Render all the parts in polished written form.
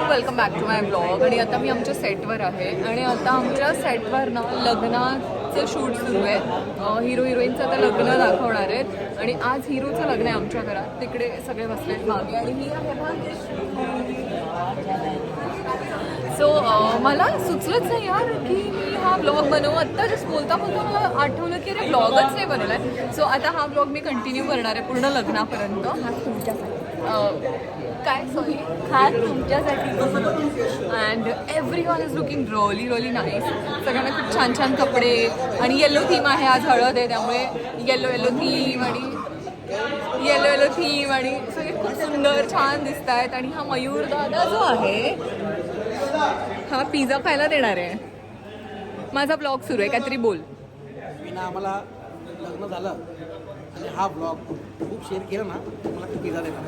Welcome back to my blog. आणि आता मी आमच्या सेटवर आहे आणि आता आमच्या सेटवर ना लग्नाचं शूट सुरू आहे. हिरो हिरोईनचं आता लग्न दाखवणार आहेत आणि आज हिरोचं लग्न आहे आमच्या घरात. तिकडे सगळे बसलेत मागे आणि ही आहे भाग्यश्री. सो मला सुचलंच नाही यार की मी हा ब्लॉग बनवू. आत्ता जस्ट बोलता बोलता मला आठवलं की अरे ब्लॉगच नाही बनवला आहे. सो आता हा ब्लॉग मी कंटिन्यू करणार आहे पूर्ण लग्नापर्यंत. हा तुमच्यासाठी काय सॉरी खास तुमच्यासाठी. And everyone is looking really nice. सगळ्यांना खूप छान छान कपडे आणि येलो थीम आहे. आज हळद आहे त्यामुळे येलो थीम आणि सगळे खूप सुंदर छान दिसत आहेत. आणि हा मयूर दादा जो आहे हा पिझ्झा खायला देणार आहे. माझा ब्लॉग सुरू आहे काहीतरी बोल. आम्हाला लग्न झालं आणि हा ब्लॉग खूप शेअर केला ना मला खूप पिझ्झा देणार.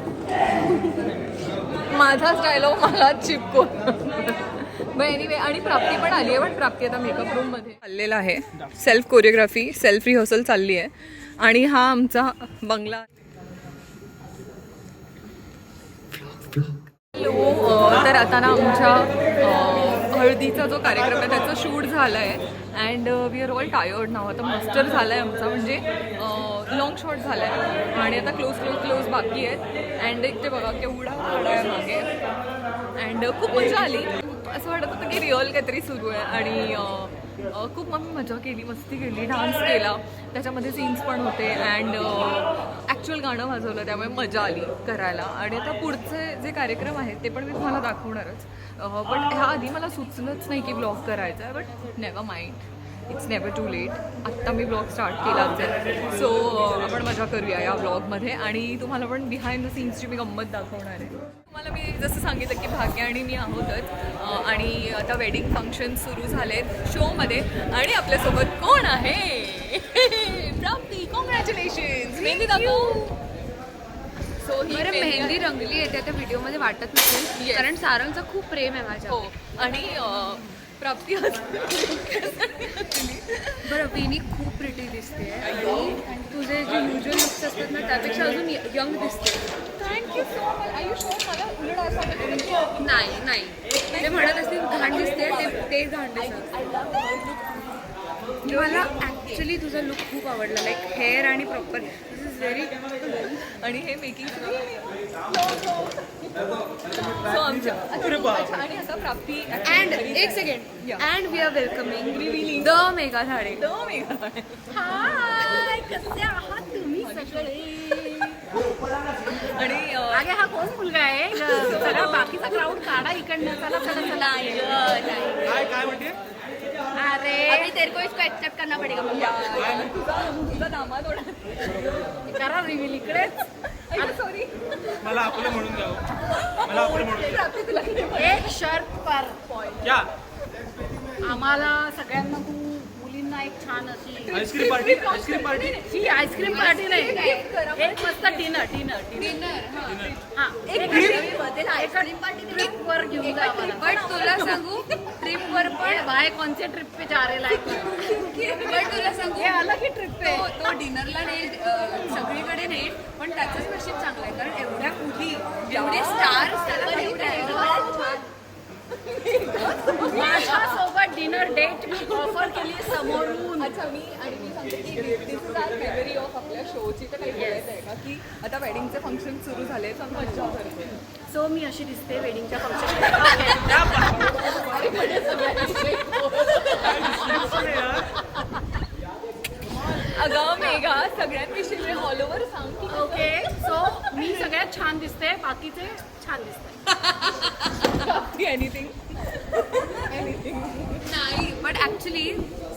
माझाच डायलॉग मला चिपको. बट एनिवे आणि प्राप्ती पण आली आहे. पण प्राप्ती आता मेकअप रूममध्ये चाललेला आहे. सेल्फ कोरिओग्राफी सेल्फ रिहर्सल चालली आहे. आणि हा आमचा बंगला. तर आता ना आमच्या हळदीचा जो कार्यक्रम आहे त्याचं शूट झालं आहे. And we are all tired now. आता मास्टर झाला आहे आमचा म्हणजे लॉंग शॉट झाला आहे आणि आता क्लोज बाकी आहेत. अँड एक ते बघा केवढा वाडा आहे मागे. अँड खूप मजा आली. असं वाटत होतं की रिअल काहीतरी सुरू आहे. आणि खूप आम्ही मजा केली, मस्ती केली, डान्स केला. त्याच्यामध्ये सीन्स पण होते. अँड ॲक्च्युअल गाणं वाजवलं त्यामुळे मजा आली करायला. आणि आता पुढचे जे कार्यक्रम आहेत ते पण मी तुम्हाला दाखवणारच. बट ह्या आधी मला सुचलंच नाही की ब्लॉग करायचा आहे. But never mind, it's never too late. आत्ता मी ब्लॉग स्टार्ट केलाच आहे. सो आपण मजा करूया या ब्लॉगमध्ये. आणि तुम्हाला पण बिहाइंड द सीन्सची मी गंमत दाखवणार आहे. तुम्हाला मी जसं सांगितलं की भाग्य आणि मी आहोतच. आणि आता वेडिंग फंक्शन सुरू झालेत शोमध्ये. आणि आपल्यासोबत कोण आहे? प्राप्ती. कॉंग्रॅच्युलेशन्स. मेहंदी दाखव. सो ही मेहंदी रंगली येते त्या व्हिडिओमध्ये वाटत नसेल कारण सारंगचं खूप प्रेम आहे माझ्या. हो. आणि प्राप्ती बरं विनी खूप प्रिटी दिसते आणि तुझे जे युजल लुक्स असतात ना त्यापेक्षा अजून यंग दिसते. Thank you so much. आयुष्य मला उलट असं नाही ते म्हणत असतील घाण दिसते ते घाण दिसत. मला ॲक्च्युली तुझा लुक खूप आवडला. लाईक हेअर आणि प्रॉपर दिस इज व्हेरी. आणि हे मेकिंग सो आमच्या आणि आता प्राप्ती. अँड एक second and we are welcoming the Megha Zade. Hi कसे आहात तुम्ही सगळे. आणि अगे हा कोण मुलगा आहे सगळा बाकीचा क्राऊड काढा इकडनं. चला काय म्हणते अरे अभी तेरे को इसको एक्सेप्ट करना पडेगा. तुझा दामाद करा रिव्हील इकडेच. सॉरी मला आपलं म्हणून द्यावं. मला आपलं म्हणून प्राप्ती तुला किती एक शर्ट पर पॉइंट. क्या आम्हाला सगळ्यांना तू मुलींना एक छान अशी आईस्क्रीम पार्टी ही आईस्क्रीम पार्टी नाही एक मस्त डिनर हा आईस्क्रीम पार्टी ट्रिप वर घेऊन जा. बट तुला सांगू ट्रिप वर पण भाई कोणत्या ट्रिप पे जा रे लायक. बट तुला सांगू हे अलग ही ट्रिप आहे. तो डिनरला नाही सगळीकडे नाही पण त्याचंच नशीब चांगलं आहे कारण एवढ्या मुली एवढे स्टार्स माझ्यासोबत डिनर डेट ऑफर केली समोरून. अच्छा मी सांगते की दिस इज आर मेमरी ऑफ आपल्या शोची. तर काही बोलायचं आहे का की आता वेडिंगचे फंक्शन सुरू झाले तर मज्जा करते. सो मी अशी दिसते वेडिंगच्या फंक्शन. अगं मेघा सगळ्यांविषयी ऑल ओव्हर सांग की ओके सो मी सगळ्यात छान दिसते बाकीचे छान दिसते. एनिथिंग नाही बट ऍक्च्युली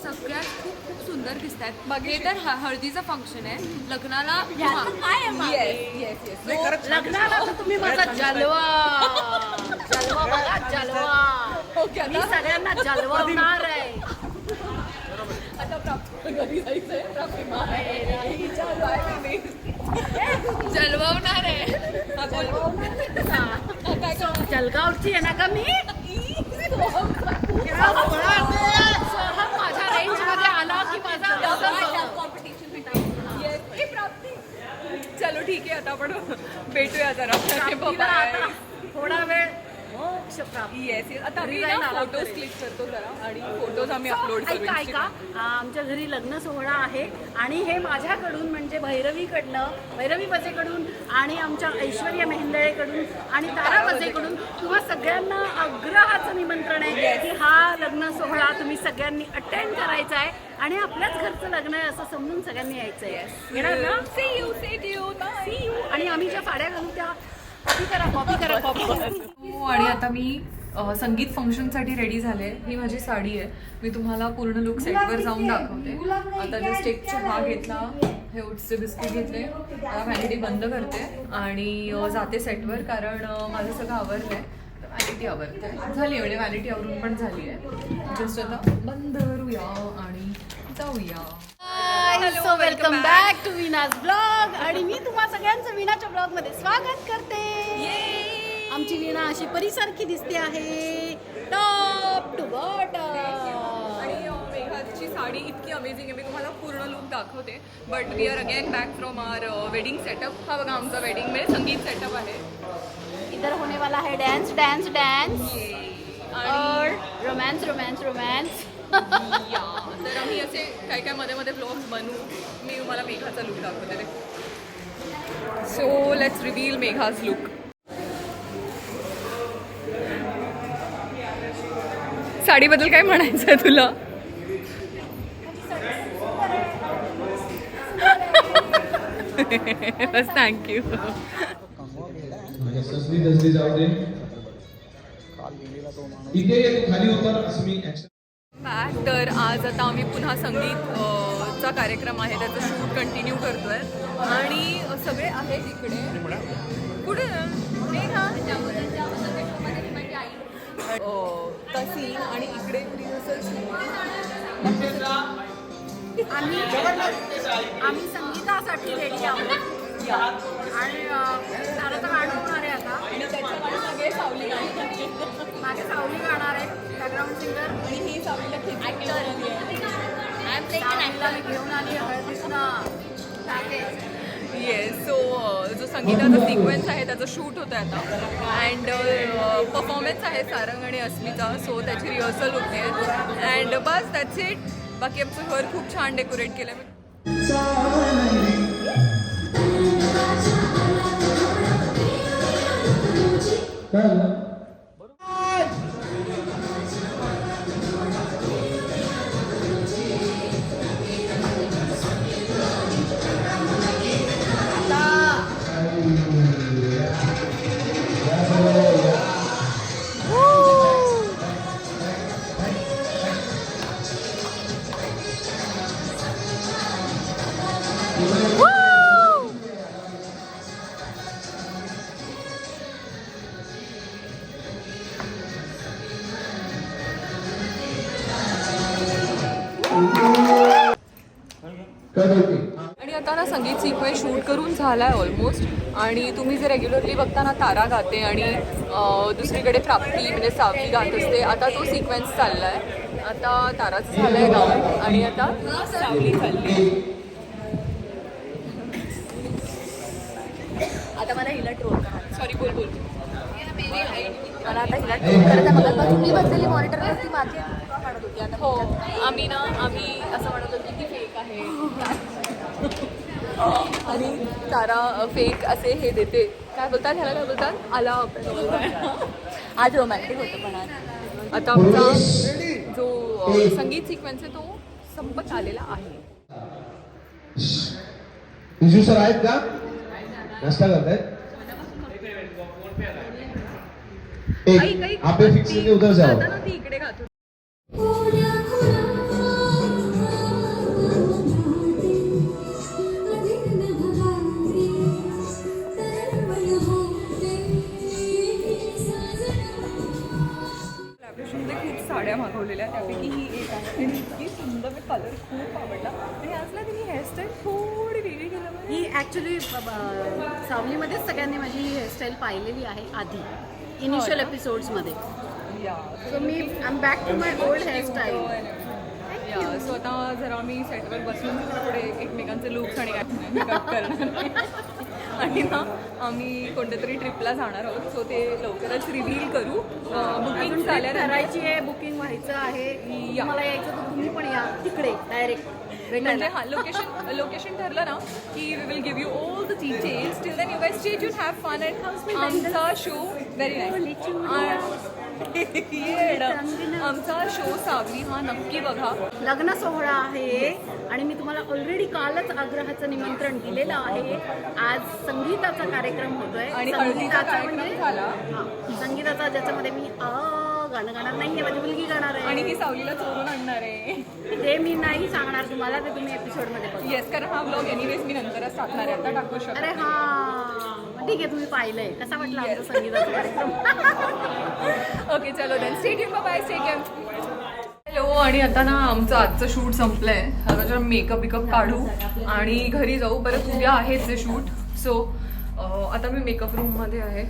सगळ्यात खूप खूप सुंदर दिसत आहेत. हे तर हळदीचं फंक्शन आहे. लग्नाला लग्नाला तर तुम्ही माझा जलवा बघा जलवा. ओके मी सगळ्यांना जलवणार आहे. आता प्राप्त घरी जायचंय. प्राप्ती जलवणार आहे. जलगावची आहे ना का मी. माझ्या रेंज मध्ये आला की माझा कॉम्पिटिशन चलो ठीक आहे आता आपण भेटूया जरा. थोडा वेळ मोक्ष प्राप्त. Yes yes. आता आम्ही घरी जायला आराम फोटोज करेल. क्लिक करतो जरा आणि फोटोज आम्ही अपलोड करू ऐका Instagram. आमच्या घरी लग्न सोहळा आहे आणि हे माझ्याकडून म्हणजे भैरवी बजेकडून आणि आमच्या ऐश्वर्या मेहेंदळेकडून आणि तारा बजेकडून तुम्हा सगळ्यांना आग्रहाचं निमंत्रण आहे की हा लग्न सोहळा तुम्ही सगळ्यांनी अटेंड करायचा आहे आणि आपल्याच घरचं लग्न आहे असं समजून सगळ्यांनी यायचं आहे. येणार ना? See you, bye. See you. आणि आम्ही ज्या साड्या घालू त्या कॉपी करा. हो, आणि आता मी संगीत फंक्शनसाठी रेडी झाले. ही माझी साडी आहे. मी तुम्हाला पूर्ण लुक सेटवर जाऊन दाखवते. आता जस्ट एक चहा घेतला, हे ओट्सचे बिस्किट घेतले, आता व्हॅनिटी बंद करते आणि जाते सेटवर, कारण माझं सगळं आवरलं आहे. व्हॅनिटी आवरते झाली, म्हणजे व्हॅनिटी आवरून पण झाली आहे. जस्ट आता बंद करूया आणि जाऊया. So welcome back to Veena's blog आणि मी तुम्हा सगळ्यांचं विनाच्या ब्लॉग मध्ये स्वागत करते. आमची विना अशी परीसारखी दिसते आहे टॉप टू बॉटम. आणि मेघाची साडी इतकी अमेझिंग आहे. मी तुम्हाला पूर्ण लुक दाखवते. But we are again back from our wedding setup. हा बघा आमचा वेडिंग म्हणजे संगीत सेटअप आहे. इधर होने वाला है डांस डांस डांस और रोमांस रोमांस रोमांस. या तर आम्ही असे काय काय मध्ये मध्ये ब्लॉग्स बनवू. मी तुम्हाला मेघाचा लुक दाखवते. So let's reveal Megha's look. साडीबद्दल काय म्हणायचं आहे तुला? बस थँक्यू. तसली जाऊ दे. इथे खाली उतर मी तर आज आता आम्ही पुन्हा संगीत चा कार्यक्रम आहे त्याचं शूट कंटिन्यू करतोय आणि सगळे आहेत इकडे. कुठे मेघा तसी आणि इकडे आम्ही संगीतासाठी रेडी आहोत आणि ताराचं गाणं होणार आहे आता आणि त्याच्यामध्ये सगळे सावली गाणी. माझे सावली गाणार आहे बॅकग्राऊंड सिंगर आणि ही सावलीला सावलीला मी घेऊन आली हळदीतनं टाके. येस. सो जो संगीताचा सिक्वेन्स आहे त्याचं शूट होतं आहे आता अँड परफॉर्मन्स आहे सारंग आणि अस्मिता. सो त्याची रिहर्सल होते अँड बस दॅट्स इट. बाकी आमचं घर खूप छान डेकोरेट केलं आहे. आणि आता ना संगीत सिक्वेन्स शूट करून झाला आहे ऑलमोस्ट. आणि तुम्ही जे रेग्युलरली बघता ना तारा गाते आणि दुसरीकडे प्राप्ती म्हणजे सावली गात असते. आता तो सिक्वेन्स चालला आहे. आता ताराचं झालं आहे गाणं आणि आता सावली चालली. आता मला हिला ट्रोल करा. सॉरी बोल बोल. मला आता हिला ट्रोल करायचं. मला तुम्ही बसलेली मॉनिटरवरती मागे म्हणत होती आता हो आम्ही असं म्हणत होतो की फेक आहे आणि तारा फेक असे हे देते. काय बोलतात ह्याला, काय बोलतात, आला आज रोमॅन्टिक होतं पण आज. आता आमचा जो संगीत सिक्वेन्स आहे तो संपत आलेला आहे. विजू सर आहेत का? नाश्ता करतायत. आप फिक्स करके उधर जाओ. ती इकडे गातो. खूप साड्या मागवलेल्या त्यापैकी ही एक आहे. इतकी सुंदर, मी कलर खूप आवडला आणि आजला तिने हेअरस्टाईल थोडी वेगळी केलं. ही ॲक्च्युली सावलीमध्येच सगळ्यांनी माझी ही हेअरस्टाईल पाहिलेली आहे आधी इनिशियल एपिसोड्समध्ये. सो मी I am back to my old hairstyle. So आता जरा आम्ही सेटवर बसून थोडे एकमेकांचे लुक्स आणि काय करणार. आणि ना आम्ही कोणत्या तरी ट्रिपला जाणार आहोत. सो ते लवकरच रिव्हील करू. बुकिंग झाल्यानंतर करायची आहे, बुकिंग व्हायचं आहे. मला यायचं तर तुम्ही पण या तिकडे डायरेक्ट म्हणजे हा लोकेशन ठरलं ना की we will give you all the details. Till then you guys stay tuned, have fun. And आमचा शो व्हेरी नाईस. आमचा शो सावली हा नक्की बघा. लग्न सोहळा आहे आणि मी तुम्हाला ऑलरेडी कालच आग्रहाचं निमंत्रण दिलेलं आहे. आज संगीताचा कार्यक्रम होतोय आणि हळदीचा कार्यक्रम झाला. संगीताचा ज्याच्यामध्ये मी गाणं गाणार नाहीये, माझी मुलगी गाणार आहे. आणि ही सावलीला चोरून आणणार आहे. ते मी नाही सांगणार तुम्हाला, ते तुम्ही एपिसोडमध्ये बघा. येस, कारण हा ब्लॉग एनिवेज मी नंतरच टाकणार आहे, आता टाकू शकतो. अरे हा ठीक आहे, तुम्ही पाहिलंय. कसा वाटला आमचा संगीताचा कार्यक्रम? ओके चलो then, stay tuned, bye, take care. Hello. आणि आता ना आमचं आजचं शूट संपलंय. आता जरा मेकअप काढू आणि घरी जाऊ. परत उद्या आहेच ते शूट. सो आता मी मेकअप रूममध्ये आहे.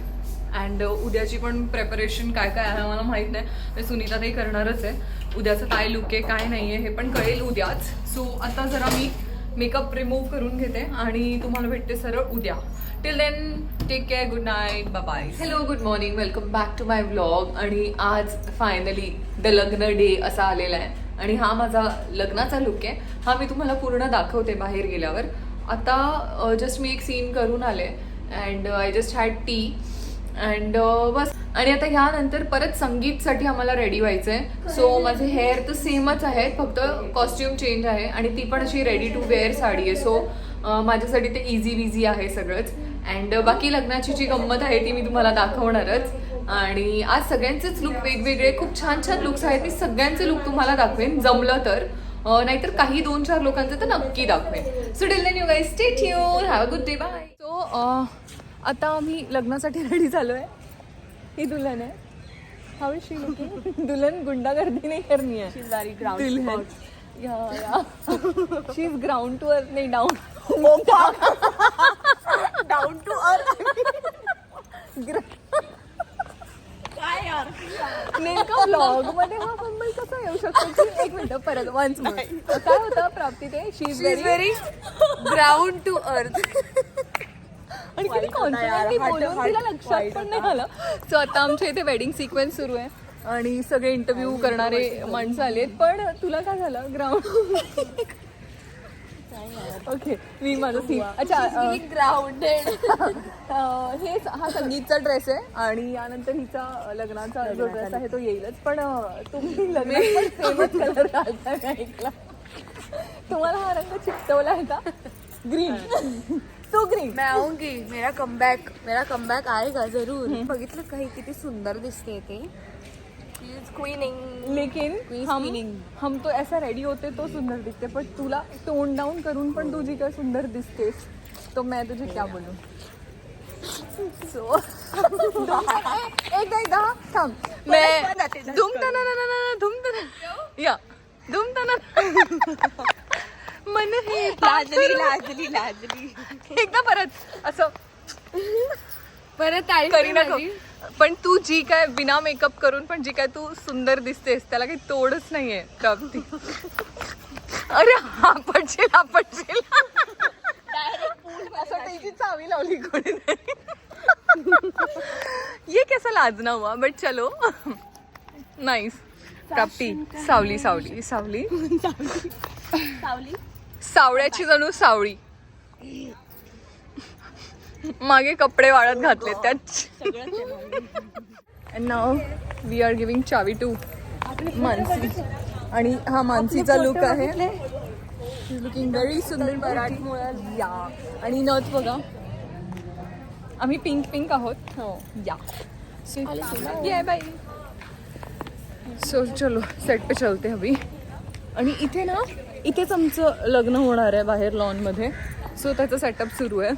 अँड उद्याची पण प्रेपरेशन काय काय आहे मला माहीत नाही. मी सुनीता ताई करणारच आहे. उद्याचं काय लुक आहे काय नाही आहे हे पण कळेल उद्याच. सो आता जरा मी मेकअप रिमूव्ह करून घेते आणि तुम्हाला भेटते सरळ उद्या. Till then take care, good night, bye bye. Hello, good morning, welcome back to my vlog. आणि आज फायनली द लग्न डे असा आलेला आहे आणि हा माझा लग्नाचा लुक आहे. हा मी तुम्हाला पूर्ण दाखवते बाहेर गेल्यावर. आता जस्ट मी एक सीन करून आले and I just had tea and बस. आणि आता ह्यानंतर परत संगीतसाठी आम्हाला रेडी व्हायचं आहे. सो माझे हेअर तर सेमच आहेत, फक्त कॉस्ट्युम चेंज आहे आणि ती पण अशी रेडी टू वेअर साडी आहे. सो माझ्यासाठी ते इझी विझी आहे सगळंच. अँड बाकी लग्नाची जी गंमत आहे ती मी तुम्हाला दाखवणारच. आणि आज सगळ्यांचेच लुक वेगवेगळे, खूप छान छान लुक्स आहेत. मी सगळ्यांचे लुक तुम्हाला दाखवेन जमलं तर, नाहीतर काही 2-4 लोकांचे तर नक्की दाखवेन. So till then you guys stay tuned, have a good day, bye. So आता आम्ही लग्नासाठी रेडी झालो आहे. ही दुल्हन आहे. How is she looking? दुल्हन गुंडागर्दी नाही करनी आहे. She is very ground. या शी इज ग्राउंड टू अर्थ, नाही डाऊन डाऊन टू अर्थ. काय यार, नेमका ब्लॉग मध्ये हा फंबल कसा येऊ शकतो? एक मिनिट परत वन्स मोर. काय होतं प्राप्ती ते? She is very ground to earth. आणि किती कॉन्फिडंटली बोलून तिला लक्षात पण नाही आलं. सो आता आमच्या इथे वेडिंग सिक्वेन्स सुरू आहे आणि सगळे इंटरव्ह्यू करणारे माणसं आलेत. पण तुला काय झालं? ग्राउंड. ओके, मी माझं सीन. अच्छा, ग्राउंडेड. हे हा संगीतचा ड्रेस आहे आणि यानंतर हिचा लग्नाचा जो ड्रेस आहे तो येईलच. पण तुम्ही लग्नात सेमच कलर घालता का? ऐकला, तुम्हाला हा रंग चिकटवला आहे का? ग्रीन. तो ग्रीन. मैं आऊंगी. मेरा कमबॅक आएगा जरूर. बघितलं काही किती सुंदर दिसते ते. लेकिन हम तो ऐसा रेडी होते तो सुंदर दिखते, पण तुला टोन डाऊन करून पण तू जी काय सुंदर दिसतेस तो मैं तुझे क्या बोलूं. सो एकदा थांब. मैं मन हे लाजली एकदा परत असं परत करीना कपूर. पण तू जी काय बिना मेकअप करून पण जी काय तू सुंदर दिसतेस त्याला काही तोडच नाहीये प्राप्ती. अरे आपटशील असं त्याची चावी लावली कोणी नाही. ये कैसा लाजना हुआ, बट चलो नाईस. प्राप्ती सावली सावळ्याची जणू सावळी. मागे कपडे वाळत घातले त्यात. नाव वी आर गिविंग चावी टू मानसी. आणि हा मानसीचा लुक आहे. लुकिंग व्हेरी सुंदर. मराठमोळा या आणि नथ बघा. आम्ही पिंक आहोत. हो या. ये बाई. सो चलो सेट पे चलते अभी. आणि इथेच आमचं लग्न होणार आहे बाहेर लॉनमध्ये. सो त्याचं सेटअप सुरू आहे.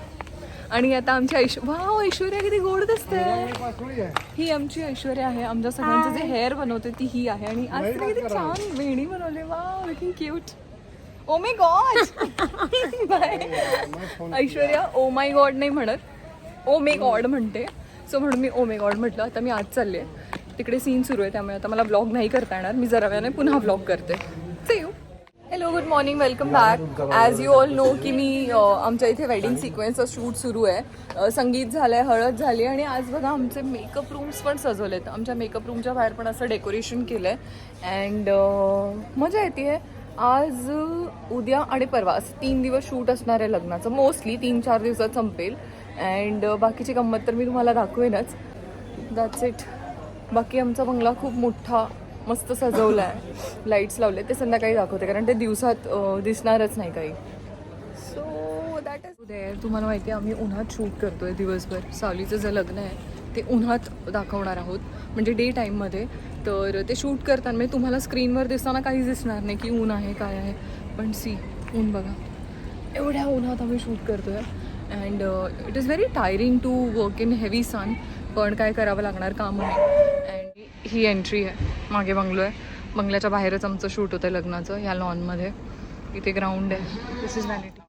आणि आता आमची ऐश्वर्या किती गोड दिसते. ही आमची ऐश्वर्या आहे. आमच्या सगळ्यांचं जे हेअर बनवते ती ही आहे. आणि आज तिने किती छान वेणी बनवली. Wow, looking cute. Oh my God. Aishwarya oh my God नाही म्हणत, ओ मे गॉड म्हणते. सो म्हणून मी ओ मे गॉड म्हटलं. आता मी आज चालले, तिकडे सीन सुरू आहे त्यामुळे आता मला ब्लॉग नाही करता येणार. मी जरा वेळाने पुन्हा ब्लॉग करते. See you. Hello, good morning, welcome back. As you all know की मी आमच्या इथे वेडिंग सिक्वेन्सचं शूट सुरू आहे. संगीत झालं आहे, हळद झाली आणि आज बघा आमचे मेकअप रूम्स पण सजवलेत. आमच्या मेकअप रूमच्या बाहेर पण असं डेकोरेशन केलं आहे अँड मजा येते आहे. आज उद्या आणि परवा असं 3 दिवस शूट असणार आहे लग्नाचं. मोस्टली 3-4 दिवसात संपेल अँड बाकीची गंमत तर मी तुम्हाला दाखवेनच. That's it. बाकी आमचा बंगला खूप मोठा मस्त सजवला आहे, लाईट्स लावले, ते संध्याकाळी दाखवते कारण ते दिवसात दिसणारच नाही काही. सो दॅट इज उद्या. तुम्हाला माहिती आहे आम्ही उन्हात शूट करतोय दिवसभर. सावलीचं जे लग्न आहे ते उन्हात दाखवणार आहोत, म्हणजे डे टाईममध्ये. तर ते शूट करताना म्हणजे तुम्हाला स्क्रीनवर दिसताना काहीच दिसणार नाही की ऊन आहे काय आहे, पण सी ऊन बघा, एवढ्या उन्हात आम्ही शूट करतोय and it is very tiring to work in heavy sun, पण काय करावं लागणार, काम आहे. अँड ही एंट्री आहे, मागे बंगलो आहे, बंगल्याच्या बाहेरच आमचं शूट होतं लग्नाचं या लॉनमध्ये. इथे ग्राउंड आहे. दिस इज व्हॅनिटी.